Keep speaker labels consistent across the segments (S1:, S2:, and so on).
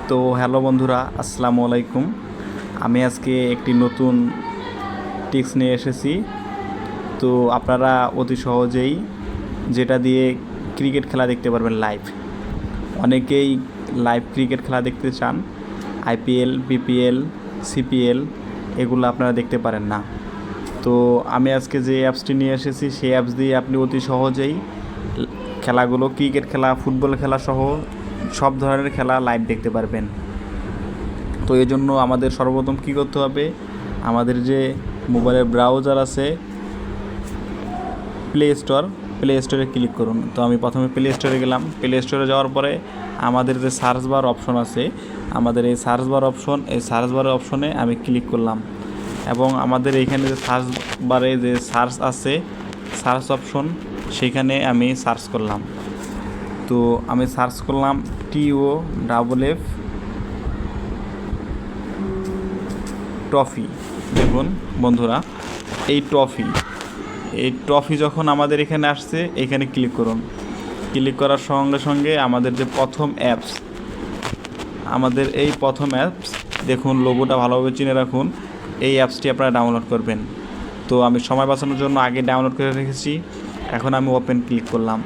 S1: তো হ্যালো বন্ধুরা, আসসালামু আলাইকুম। আমি আজকে একটি নতুন টিপস নিয়ে এসেছি। তো আপনারা অতি সহজেই যেটা দিয়ে ক্রিকেট খেলা দেখতে পারবেন লাইভ। অনেকেই লাইভ ক্রিকেট খেলা দেখতে চান, আইপিএল, বিপিএল, সিপিএল এগুলো আপনারা দেখতে পারেন না। তো আমি আজকে যে অ্যাপসটি নিয়ে এসেছি সেই অ্যাপস দিয়ে আপনি অতি সহজেই খেলাগুলো, ক্রিকেট খেলা, ফুটবল খেলা সহ সব ধরনের খেলা লাইভ দেখতে পারবেন। তো এই জন্য আমাদের সর্বপ্রথম কী করতে হবে, আমাদের যে মোবাইলের ব্রাউজার আছে প্লে স্টোরে ক্লিক করুন। তো আমি প্রথমে প্লে স্টোরে গেলাম। প্লে স্টোরে যাওয়ার পরে আমাদের যে সার্চ বার অপশন আছে, আমাদের এই সার্চ বারের অপশনে আমি ক্লিক করলাম এবং আমাদের এইখানে যে সার্চ বারে যে সার্চ আছে, সার্চ অপশন, সেখানে আমি সার্চ করলাম। তো আমি সার্চ করলাম TOFF ট্রফি। দেখুন বন্ধুরা, এই ট্রফি যখন আমাদের এখানে আসছে, এখানে ক্লিক করুন। ক্লিক করার সঙ্গে সঙ্গে আমাদের যে প্রথম অ্যাপস দেখুন, লোগোটা ভালোভাবে চিনে রাখুন। এই অ্যাপসটি আপনারা ডাউনলোড করবেন। তো আমি সময় বাঁচানোর জন্য আগে ডাউনলোড করে রেখেছি। এখন আমি ওপেন ক্লিক করলাম।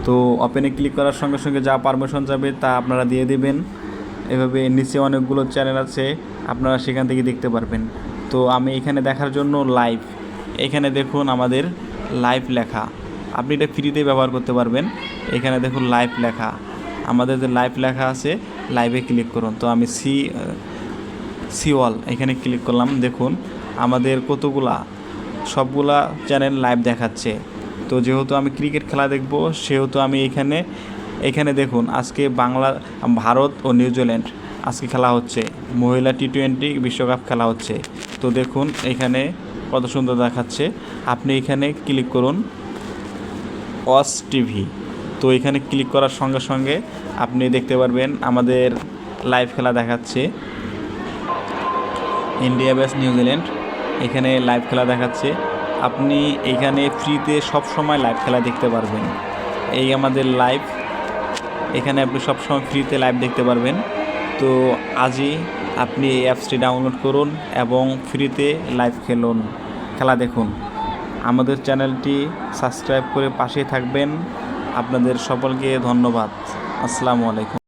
S1: তো ওপেনে ক্লিক করার সঙ্গে সঙ্গে যা পারমিশন যাবে তা আপনারা দিয়ে দেবেন। এভাবে নিচে অনেকগুলো চ্যানেল আছে, আপনারা সেখান থেকে দেখতে পারবেন। তো আমি এখানে দেখার জন্য লাইভ, এখানে দেখুন আমাদের লাইভ লেখা, আপনি এটা ফ্রিতে ব্যবহার করতে পারবেন। এখানে দেখুন লাইভ লেখা, আমাদের যে লাইভ লেখা আছে, লাইভে ক্লিক করুন। তো আমি সি অল এখানে ক্লিক করলাম। দেখুন আমাদের সবগুলা চ্যানেল লাইভ দেখাচ্ছে। তো যেহেতু আমি ক্রিকেট খেলা দেখব, সেহেতু আমি এখানে দেখুন আজকে ভারত ও নিউজিল্যান্ড আজকে খেলা হচ্ছে, মহিলা T20 বিশ্বকাপ খেলা হচ্ছে। তো দেখুন এখানে কত সুন্দর দেখাচ্ছে। আপনি এখানে ক্লিক করুন ওয়াচ টিভি। তো এখানে ক্লিক করার সঙ্গে সঙ্গে আপনি দেখতে পারবেন আমাদের লাইভ খেলা দেখাচ্ছে, ইন্ডিয়া ভার্সেস নিউজিল্যান্ড, এখানে লাইভ খেলা দেখাচ্ছে। আপনি এখানে ফ্রিতে সব সময় লাইভ খেলা দেখতে পারবেন। এই আমাদের লাইভ, এখানে আপনি সবসময় ফ্রিতে লাইভ দেখতে পারবেন। তো আজই আপনি এই অ্যাপসটি ডাউনলোড করুন এবং ফ্রিতে লাইভ খেলা দেখুন। আমাদের চ্যানেলটি সাবস্ক্রাইব করে পাশেই থাকবেন। আপনাদের সকলকে ধন্যবাদ। আসসালামু আলাইকুম।